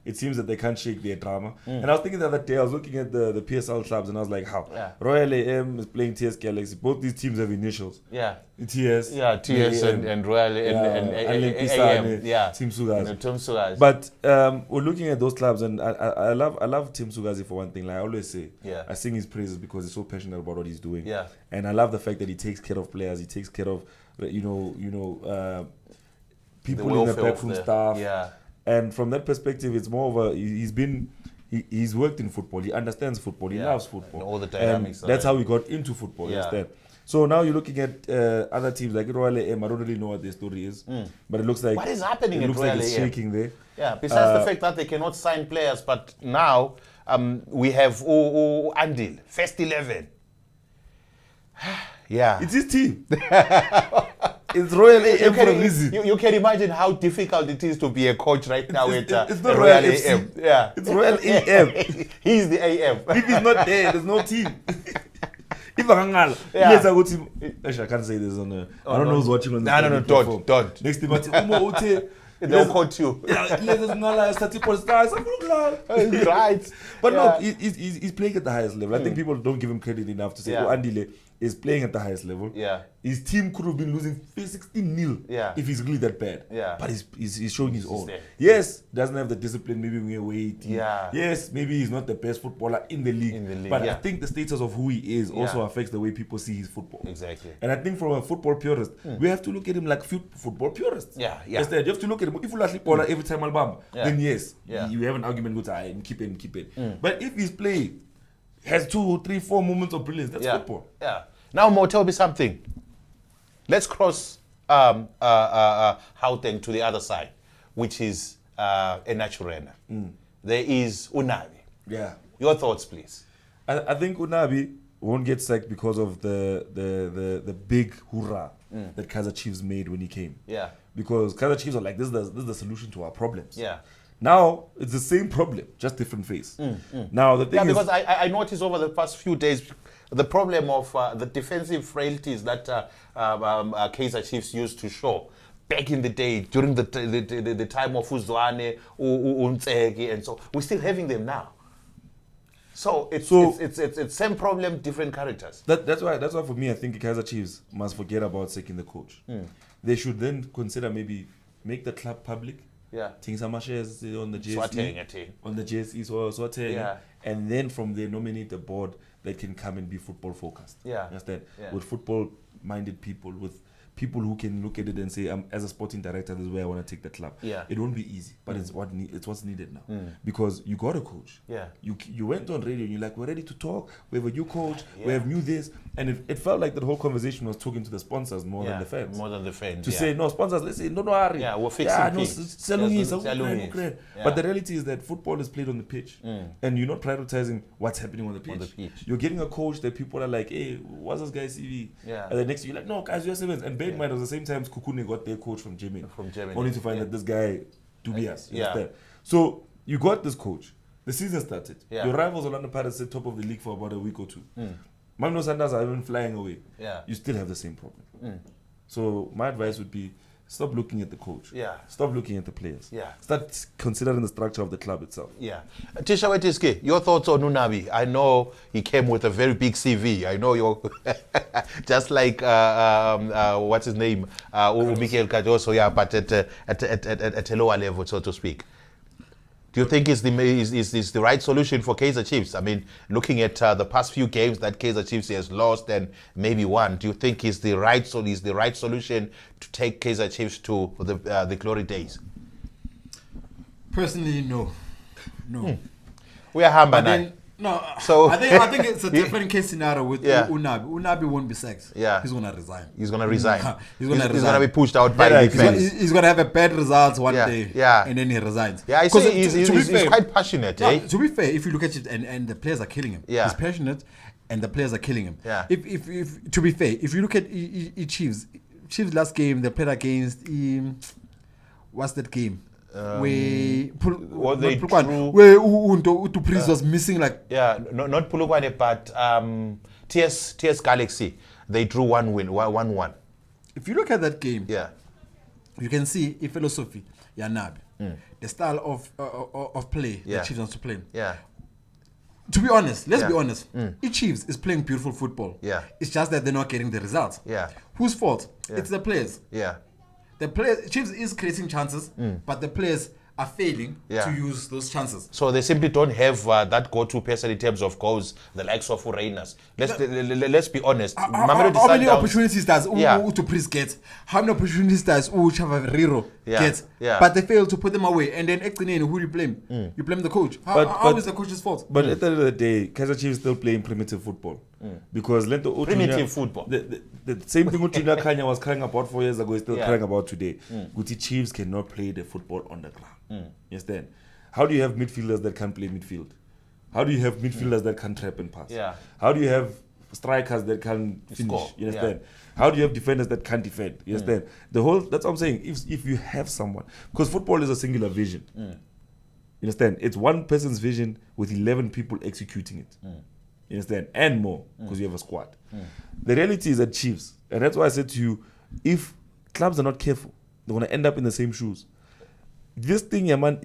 It seems that they can't shake their drama. And I was thinking the other day, I was looking at the PSL clubs and I was like, how? Royal AM is playing TS Galaxy. Both these teams have initials. TS. TS and Royal and AM. Team Sugazi. But we're looking at those clubs and I love Tim Sugazi for one thing. Like I always say, I sing his praises because he's so passionate about what he's doing. And I love the fact that he takes care of players. He takes care of people in the backroom staff. And from that perspective, it's more of a he's worked in football. He understands football. He loves football. And all the dynamics. That's how he got into football. Instead. So now you're looking at other teams like Royal AM. I don't really know what their story is, but it looks like what is happening at Royal AM? It's shaking there. Besides the fact that they cannot sign players, but now we have Andil, first 11. It's his team. It's Royal AM for a reason. You can imagine how difficult it is to be a coach right now it's not Royal AM. It's Royal AM. He's the AM. If he's not there, there's no team. If yes, I go to. Actually, I can't say this on. I don't know who's watching on the. No, don't. Next thing, They'll quote you. Right. But Yeah. look, he's playing at the highest level. I think people don't give him credit enough to say, Yeah. oh, Andile is playing at the highest level. Yeah. His team could have been losing 16-0 Yeah. if he's really that bad. Yeah. But he's showing his own. there. Yes, doesn't have the discipline, maybe when we're waiting. Yeah. Yes, maybe he's not the best footballer in the league. But yeah. I think the status of who he is also affects the way people see his football. Exactly. And I think from a football purist, we have to look at him like football purists. Yeah, yeah. Instead, you have to look at him. If you like baller every time Alabama, Yeah. then yes, Yeah. you have an argument with I and keep it. But if his play has 2, 3, 4 moments of brilliance, that's football. Yeah. Now, Mo, tell me something. Let's cross Gauteng to the other side, which is Naturena. There is Unabi. Yeah. Your thoughts, please. I think Unabi won't get sacked because of the big hoorah that Kaizer Chiefs made when he came. Yeah. Because Kaizer Chiefs are like, this is the solution to our problems. Yeah. Now, it's the same problem, just different face. Now, the thing Yeah, is... because I noticed over the past few days the problem of the defensive frailties that Kaizer Chiefs used to show back in the day during the time of Uzwane, Untsegi, and so we're still having them now. So it's same problem, different characters. That's why for me I think Kaizer Chiefs must forget about sacking the coach. They should then consider maybe make the club public. Yeah. Taking some shares on the JSE. Swateng. On the JSE, so Yeah. and then from there nominate a board that can come and be football focused. Yeah. Understand? Yeah. With football minded people, with people who can look at it and say, as a sporting director, this is where I want to take the club. Yeah. It won't be easy, but it's what's needed now. Because you got a coach. Yeah. You went on radio and you're like, we're ready to talk. We have a new coach. Yeah. We have new this. And it felt like that whole conversation was talking to the sponsors more than the fans. More than the fans. To say, no, sponsors, let's say, no worry. Yeah, we're fixing things. Saluni. Yeah. But the reality is that football is played on the pitch. And you're not prioritizing what's happening on the pitch. You're getting a coach that people are like, hey, what's this guy's CV? Yeah. And the next you're like, no, guys, you're sevens. And bear in mind, at the same time, Kukune got their coach from Germany. Only to find that this guy, Dubias. Yeah. So you got this coach. The season started. Yeah. Your rivals, Orlando Pirates, sit top of the league for about a week or two. Mamno Sundowns are even flying away. Yeah. You still have the same problem. So my advice would be, stop looking at the coach. Yeah. Stop looking at the players. Yeah. Start considering the structure of the club itself. Yeah. Tisha Wetiski, your thoughts on Unabi? I know he came with a very big CV. I know you're just like what's his name, Michael Kajoso, yeah, but at a lower level, so to speak. Do you think is the right solution for Kaizer Chiefs? I mean, looking at the past few games that Kaizer Chiefs has lost and maybe won, do you think is the right solution to take Kaizer Chiefs to the glory days? Personally, no. We are humble But now. then, no. So- I think it's a different case scenario with Yeah. Unabi. Unabi won't be sacked. Yeah. He's gonna resign. He's gonna resign. He's gonna He's resign. gonna be pushed out by the fans. He's gonna have a bad result one Yeah, day, yeah. and then he resigns. Yeah, I 'Cause see. to be He's fair- quite passionate, No, eh? to be fair, if you look at it, and the players are killing him. Yeah. He's passionate, and the players are killing him. Yeah. If to be fair, if you look at Chiefs last game, they played against what's that game? Where they drew- where Utupris was missing like. Yeah, not Pulukwane, but TS Galaxy. They drew 1-1. If you look at that game, Yeah. you can see a philosophy, Nabi, the style of play Yeah. the Chiefs wants to play. Yeah. To be honest, let's Yeah. be honest. Each Chiefs is playing beautiful football. Yeah. It's just that they're not getting the results. Yeah. Whose fault? Yeah. It's the players. Yeah. The players, Chiefs is creating chances, but the players are failing Yeah. to use those chances. So they simply don't have that go-to person in terms of goals, the likes of Ureinas. Let's be honest. Mamelodi How many Sundowns- opportunities does Yeah. Utupris get? How many opportunities does Chavariro Yeah. get? Yeah. But they fail to put them away. And then who do you blame? You blame the coach. How is the coach's fault? But at the end of the day, Kaizer Chiefs still playing primitive football. Because Lento Primitive football. The same thing Utunya Kanya was crying about 4 years ago is still Yeah. crying about today. Guti Chiefs cannot play the football on the ground. You understand? How do you have midfielders that can't play midfield? How do you have midfielders that can trap and pass? Yeah. How do you have strikers that can finish? Score. You understand? How do you have defenders that can't defend? You understand? That's what I'm saying. If you have someone, because football is a singular vision. You understand? It's one person's vision with 11 people executing it. You understand? And more, because you have a squad. The reality is that Chiefs, and that's why I said to you, if clubs are not careful, they're going to end up in the same shoes. this thing, man,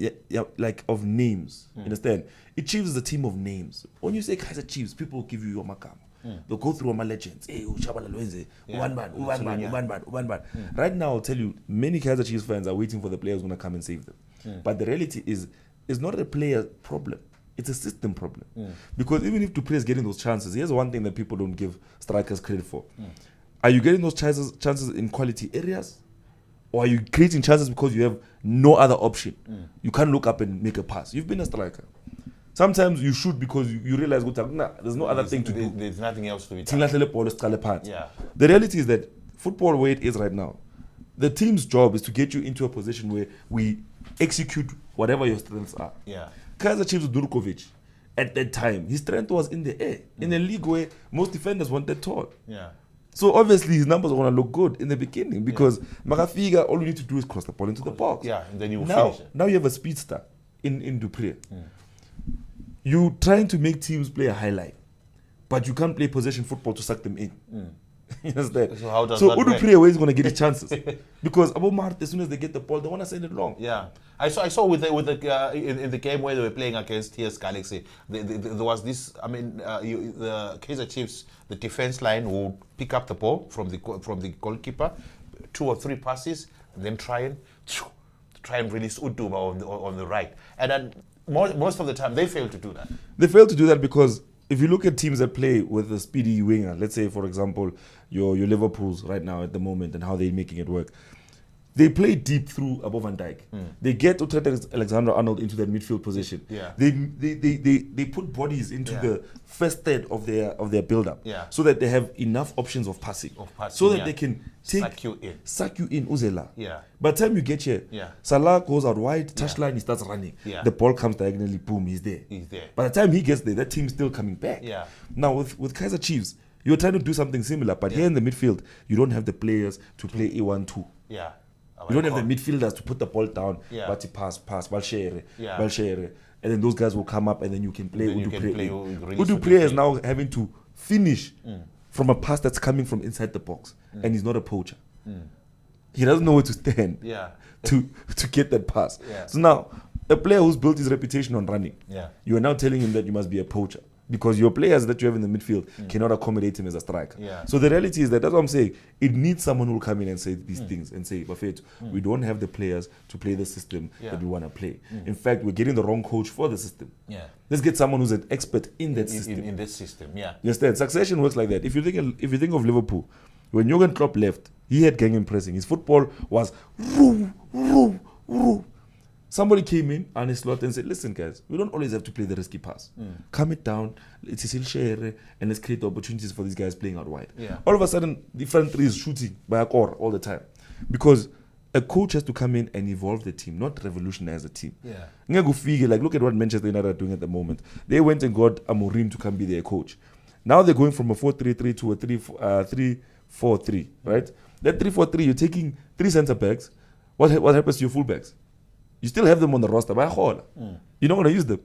like of names. Understand? It Chiefs is a team of names. When you say Kaizer Chiefs, people will give you your makam. They'll go through all my legends. Hey, Uban. Right now, I'll tell you, many Kaizer Chiefs fans are waiting for the players who want to come and save them. But the reality is, it's not a player problem. It's a system problem. Because even if Dupree is getting those chances, here's one thing that people don't give strikers credit for. Are you getting those chances in quality areas? Or are you creating chances because you have no other option? You can't look up and make a pass. You've been a striker. Sometimes you shoot because you realize, there's no other thing to do. There's nothing else to be done. The reality is that football, where it is right now, the team's job is to get you into a position where we execute whatever your strengths are. Kaizer Chiefs with Durkovic, at that time, his strength was in the air. In a league where most defenders wanted tall. So obviously his numbers are going to look good in the beginning because Magafiga, all you need to do is cross the ball into the box. And then you finish it. Now you have a speedster in Dupree. You're trying to make teams play a highlight, but you can't play possession football to suck them in. You understand? So how does so that Udu work? Priya, where is going to get his chances? Because Abu Mart, as soon as they get the ball, they want to send it long. I saw with the in the game where they were playing against TS Galaxy, there was this. I mean, the Kaizer Chiefs, the defense line will pick up the ball from the goalkeeper, 2 or 3 passes, and then try and release Uduba on the right, and then most of the time they fail to do that. They fail to do that because if you look at teams that play with a speedy winger, let's say for example your Liverpools right now at the moment and how they're making it work, they play deep through Abo Van Dijk. They get Alexander-Arnold into that midfield position. They put bodies into the first third of their build-up so that they have enough options of passing so that they can suck you in Uzela. By the time you get here, Salah goes out wide, touchline, he starts running. The ball comes diagonally, boom, he's there. By the time he gets there, that team's still coming back. Now with Kaizer Chiefs, you're trying to do something similar, but here in the midfield, you don't have the players to play A1-2. You don't have the midfielders to put the ball down, but he pass, Balshere, and then those guys will come up and then you can play Udu Priya is now having to finish from a pass that's coming from inside the box, and he's not a poacher. He doesn't know where to stand to get that pass. So now, a player who's built his reputation on running, you are now telling him that you must be a poacher. Because your players that you have in the midfield cannot accommodate him as a striker. So the reality is that's what I'm saying. It needs someone who will come in and say these things and say, Buffett, we don't have the players to play the system that we want to play. In fact, we're getting the wrong coach for the system. Let's get someone who's an expert in that system. In this system, You understand? Succession works like that. If you think of Liverpool, when Jurgen Klopp left, he had gang pressing. His football was Somebody came in on his slot and said, listen guys, we don't always have to play the risky pass. Calm it down, let's share and let's create the opportunities for these guys playing out wide. All of a sudden, the front three is shooting by a core all the time. Because a coach has to come in and evolve the team, not revolutionize the team. Like, look at what Manchester United are doing at the moment. They went and got Amorim to come be their coach. Now they're going from a 4-3-3 to a 3-4-3, right? That 3-4-3, you're taking 3 centre backs. What happens to your fullbacks? You still have them on the roster. You're not going to use them.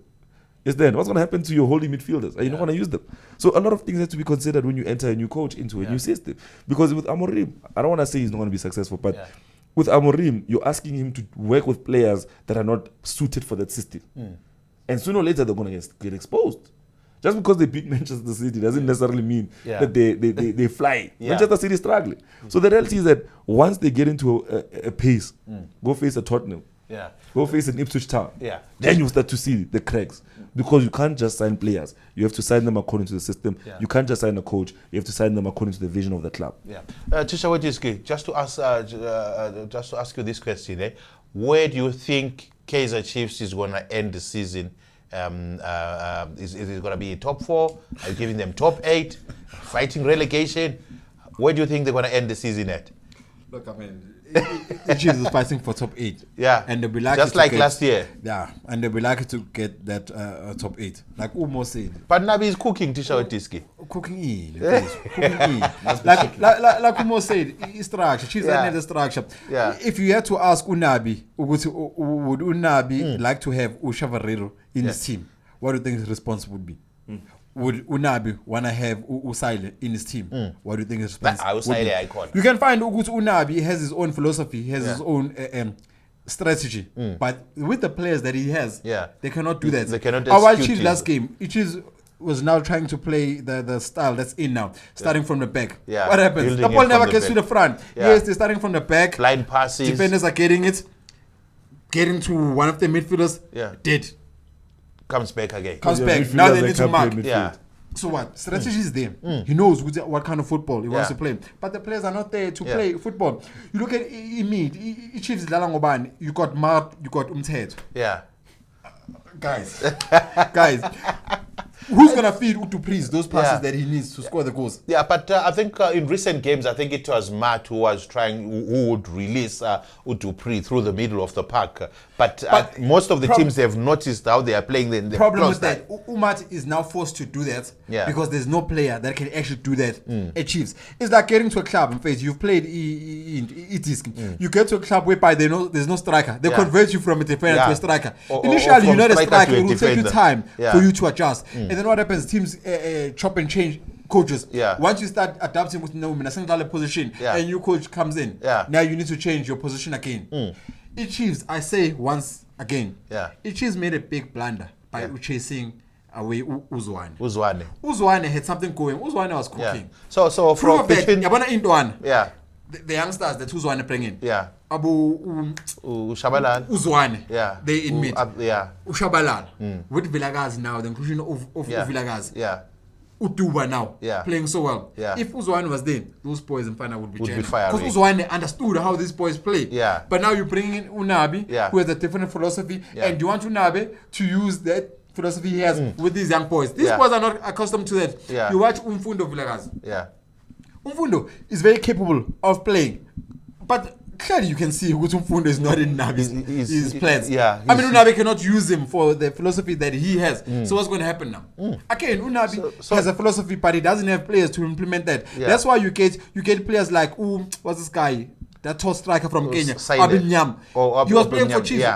Yes, then what's going to happen to your holding midfielders? Are you not going to use them? So a lot of things have to be considered when you enter a new coach into a new system. Because with Amorim, I don't want to say he's not going to be successful, but with Amorim, you're asking him to work with players that are not suited for that system. And sooner or later, they're going to get exposed. Just because they beat Manchester City doesn't necessarily mean that they fly. Manchester City is struggling. So the reality is that once they get into a pace, go face a Tottenham, go face an Ipswich Town, then you start to see the cracks. Because you can't just sign players. You have to sign them according to the system. You can't just sign a coach. You have to sign them according to the vision of the club. Tisha Diski, just to ask you this question, where do you think Kaizer Chiefs is going to end the season? Is it going to be top 4? Are you giving them top 8? Fighting relegation? Where do you think they're going to end the season at? Look, I mean, the Chiefs is fighting for top 8. And they'll be lucky just like last year. And they'll be lucky to get that top 8. Like Umo said. But Nabi is cooking, Tisha Diski. Cooking like Umo said, it's structure. Chiefs need the structure. If you had to ask Unabi, would Unabi like to have Ushavarero in his team? What do you think his response would be? Would Unabi want to have Usaile in his team? What do you think his response would be? You can find Unabi has his own philosophy, has his own strategy, but with the players that he has, they cannot do that. They cannot Our execute Chiefs it. last game, Chiefs was now trying to play the style that's in now, starting from the back. Yeah. What happens? Building The it ball from never the gets back. to the front. Yeah. Yes, they're starting from the back. Blind passes. Defenders are getting it. Getting to one of the midfielders. Dead. Comes back again. Comes Your back. midfielders Now they that need to can't play mark. midfield. Yeah. So what? Strategy is there. He knows what kind of football he wants Yeah. to play. But the players are not there to Yeah. play football. You look at Chiefs dlala ngobani. You got Mark, you got Umthetho. Yeah. Guys. Who's gonna feed Udupreez those passes that he needs to score the goals? Yeah, but I think in recent games, I think it was Matt who was who would release Udupreez through the middle of the park. But most of the teams, they've noticed how they are playing. The Problem is that Umat is now forced to do that because there's no player that can actually do that at Chiefs. It's like getting to a club. In fact, you've played Diski. You get to a club whereby there's no striker. They convert you from a defender to a striker. Initially, you're not a striker. It will take you time for you to adjust. And then what happens? Teams chop and change coaches. Once you start adapting with a single position, a new coach comes in. Now you need to change your position again. Chiefs, I say once again, Chiefs made a big blunder by chasing away Uzwane. Uzwane had something going. Uzwane was cooking. So from between the youngsters that Uzwane bring in. Abu Shabalala. Uzwane. They in mid. Ushabalala. Mm. With Vilagazi now, the inclusion of Vilagazi. Utuba now, playing so well. If Uzwane was there, those boys in final would be jamming. Because Uzwane understood how these boys play. But now you bring in Unabi, who has a different philosophy, and you want Unabi to use that philosophy he has with these young boys. These boys are not accustomed to that. You watch Umfundo Vilagazi. Umfundo is very capable of playing, but clearly you can see which Umfundo is not in Nabi's plans. I mean, Unabi cannot use him for the philosophy that he has. So what's going to happen now? Again, Unabi has a philosophy, but he doesn't have players to implement that. That's why you get players like what's this guy? That tall striker from Kenya, Abin Nyam. He was playing for Chiefs.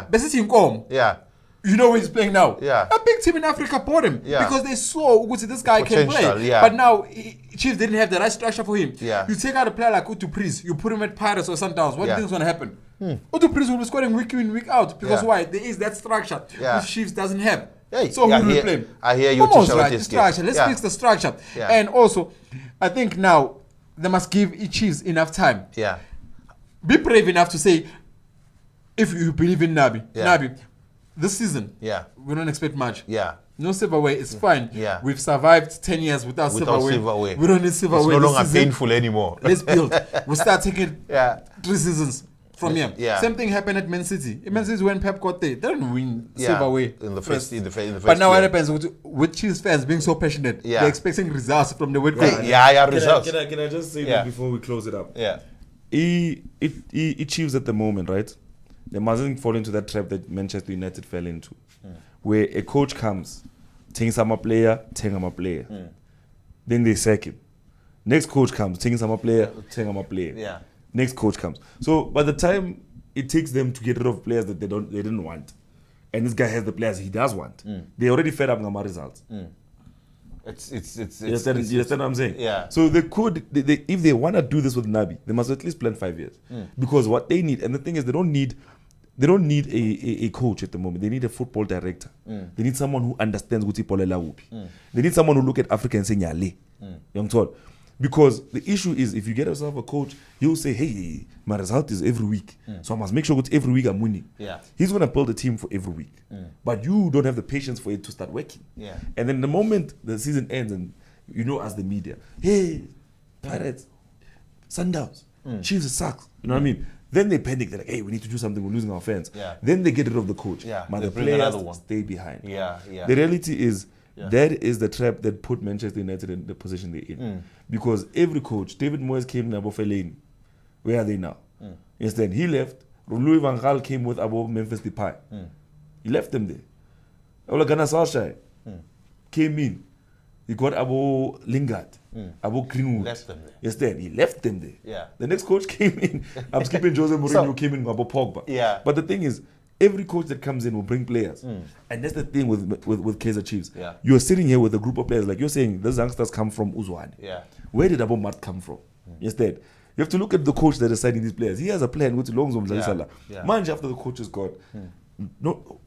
You know where he's playing now? A big team in Africa bought him because they saw this guy can play. But now, Chiefs didn't have the right structure for him. You take out a player like Udupreez, you put him at Pirates or Sundowns, what do you think is going to happen? Udupreez will be scoring week in, week out. Because why? There is that structure which Chiefs doesn't have. So who will play him? I hear you. Almost right, the structure. Let's fix the structure. And also, I think now, they must give Chiefs enough time. Be brave enough to say, if you believe in Nabi, this season, we don't expect much. No silverware, it's fine. We've survived 10 years without silverware. We don't need silverware. It's no longer painful anymore. Let's build. We'll start taking 3 seasons from here. Same thing happened at Man City. Man City, when Pep got there, they didn't win silverware in the first. But now what happens with Chiefs fans being so passionate? They're expecting results from the word. Results. Can I just say that before we close it up? It Chiefs at the moment, right? They mustn't fall into that trap that Manchester United fell into, where a coach comes, takes a player, then they sack him. Next coach comes, takes a player, Next coach comes. So by the time it takes them to get rid of players that they didn't want, and this guy has the players he does want, they already fed up with my results. You understand what I'm saying? So they could, if they want to do this with Nabi, they must at least plan 5 years, because what they need, and the thing is, they don't need a coach at the moment. They need a football director. They need someone who understands Guti Polela Upi. They need someone who look at Africa and say Nyale. Young told. Because the issue is, if you get yourself a coach, he'll say, hey, my result is every week. So I must make sure that every week I'm winning. He's going to build a team for every week. But you don't have the patience for it to start working. And then the moment the season ends and you know as the media, hey, Pirates, Sundowns, Chiefs sucks. You know what I mean? Then they panic. They're like, hey, we need to do something. We're losing our fans. Then they get rid of the coach. But the players stay behind. The reality is, that is the trap that put Manchester United in the position they're in. Because every coach, David Moyes came in Abo Fellaini. Where are they now? Yes, then he left. Louis van Gaal came with Abo Memphis Depay. He left them there. Ola Gunnar Solskjaer came in. He got Abo Lingard, Abo Greenwood. Left them there. Yes, then he left them there. The next coach came in. I'm skipping Jose Mourinho, came in Abo Pogba. But the thing is, every coach that comes in will bring players. And that's the thing with Kaizer Chiefs. You're sitting here with a group of players, like you're saying, those youngsters come from Uzwane. Where did Abo Mat come from? Instead, You have to look at the coach that is signing these players. He has a plan with long zone. Yeah. Manje after the coach is gone. No,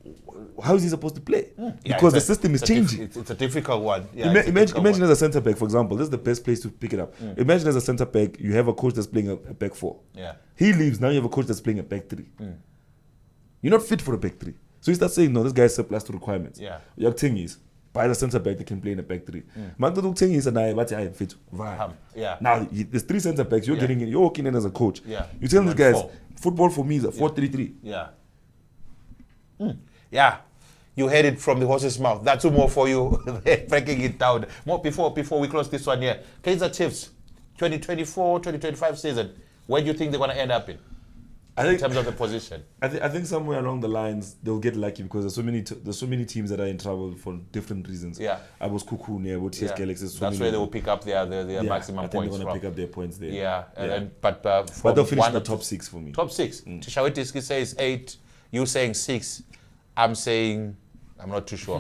how is he supposed to play? Yeah, Because the system is changing. It's a difficult one. Yeah, it's a Imagine difficult one. as a centre back, for example, this is the best place to pick it up. Imagine as a centre back, you have a coach that's playing a back 4. Yeah. He leaves, now you have a coach that's playing a back 3. You're not fit for a back 3. So you start saying, no, this guy is surplus to requirements. Yeah. Your thing is, buy the centre back that can play in a back 3. Manqoba thing is, and I am fit. Yeah. Now, there's 3 centre backs, you're getting in, you're walking in as a coach. Yeah. You tell these guys, 4. football for me is a 4-3-3. Yeah. Yeah. You heard it from the horse's mouth. That's more for you. Breaking it down. More before we close this one here. Kaizer Chiefs, 2024, 2025 season. Where do you think they're going to end up in terms of the position? I think somewhere along the lines they'll get lucky because there's so many teams that are in trouble for different reasons. Yeah. I was Kukune, I was TS Galaxy. That's where they will pick up their maximum I think points they're from. going to pick up their points there. Yeah. But they'll finish in the top 6 for me. Top 6. Tishawetiski says 8. You saying 6. I'm saying I'm not too sure.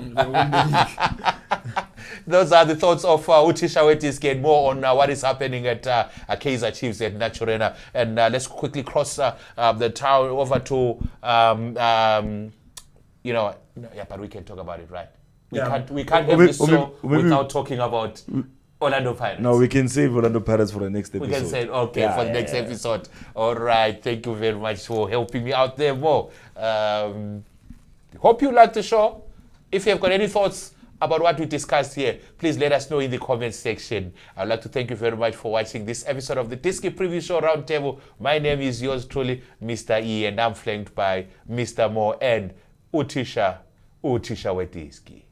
Those are the thoughts of Utisha Wetiski and more on what is happening at Kaizer Chiefs at Naturena. And let's quickly cross the town over to, but we can talk about it, right? We can't have this show without talking about Orlando Pirates. No, we can save Orlando Pirates for the next episode. We can say, for the next episode. All right. Thank you very much for helping me out there more. Hope you liked the show. If you have got any thoughts about what we discussed here, please let us know in the comments section. I'd like to thank you very much for watching this episode of the Diski Preview Show Roundtable. My name is yours truly, Mr. E, and I'm flanked by Mr. Mo and Utisha Wetiski.